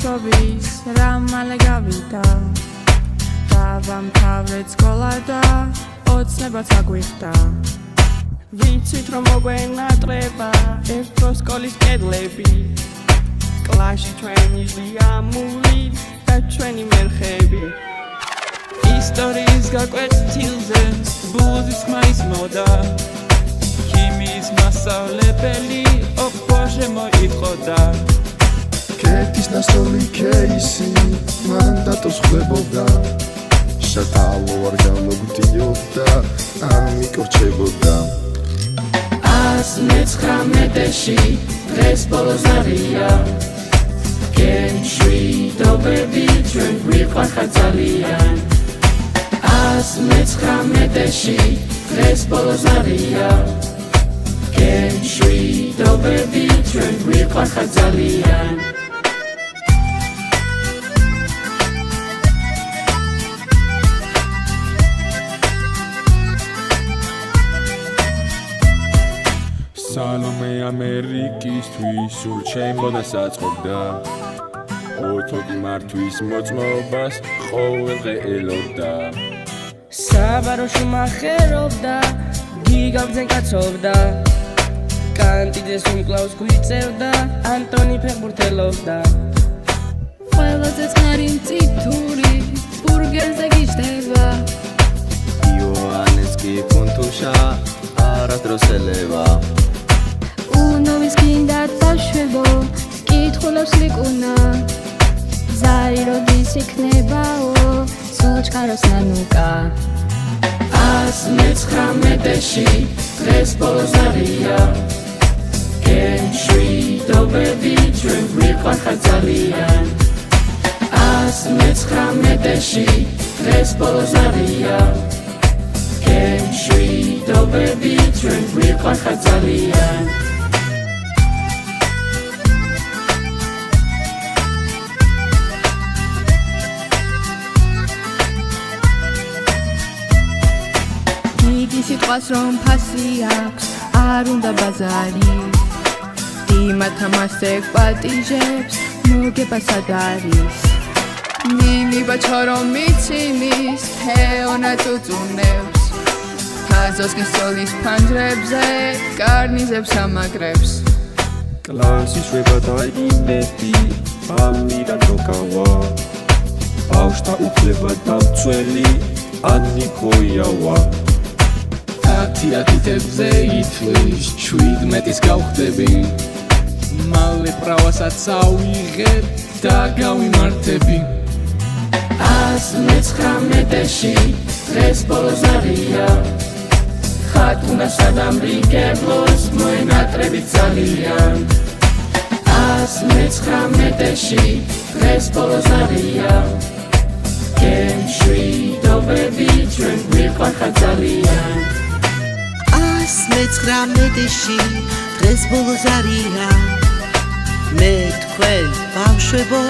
ბავშვობის რა მალე გავიდა დავამთავრეთ სკოლა და ოცნებაც აგვიხდა ვიცით რომ მოგვენატრება ერთ დროს სკოლის კედლები კლასში ჩვენი ჟიამული და ჩვენი მერხები ისტორიის გაკვეთილზე ბუზის ხმაის მოდა ქიმიის მასწავლებელი ოქბოჟე მოიტყოდა კეთის ნასტოლი კეისი მან დატოს ხდებოდა შატალო არ გამოგვდიოდა ამიკორჩებოდა 119-ში დღეს ბოლოს არია გემშვიდობები ჩვენ გვიყვარხარ ძალიან 119-ში დღეს ბოლოს არია გემშვიდობები ჩვენ გვიყვარხარ ძალიან სალომე ამერიკისთვის სულ ჩემოდა საწყობდა ოთოდ მართვის მოწმობას ყოველდღე ელოდა საბაროში მახერობდა გიგავძენ კაცობდა კანტიდეს უმკლავს გვიწევდა ანტონი ფეხბურთელობდა ყველაზე წყნარი მწითური ბურგერზე გიждდება იოანეს კი პუნტუშა არასდროს ელევა უნოვის გინდა დაშვებო კითხულობს ლიკუნა ზარი როდის იქნებაო სულ ჩქაროს ნანუკა 119-ში დღეს ბოლოს არია გემშვიდობები ჩვენ გვიყვარხარ ძალიან 119-ში დღეს ბოლოს არია გემშვიდობები ჩვენ გვიყვარხარ ძალიან იგი სიტყვას რომ ფასი აქვს არ უნდა ბაზარი იმათა მასე პატიჟებს მოგებას არ არის ნინი ბაჩო რომ მიცინის თეონა წუწუნებს ფაზოს გისოლის ფანჯრებზე კარნიზებს ამაგრებს კლასის შვება და იმედი ამირა დროკავა ბავშთა უფლება დამცველი ანიკოიავა ათითებზე ითვლის 17-ის გავხდები მალე პრავასაც ავიღებ და გავიმართები 119-ში დღეს ბოლოს არია ხათუნა სადამრიგებლოს მოენატრებით ძალიან 119-ში დღეს ბოლოს არია გემშვიდობები ჩვენ გვიყვარხარ ძალიან 119-ში დღეს ბოლოს არია მე თქვენ ბავშვებო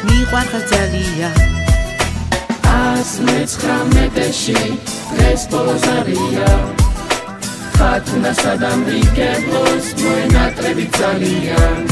მიყვარხარ ძალიან 119-ში დღეს ბოლოს არია ხათუნა სადამრიგებლოს მოენატრებით ძალიან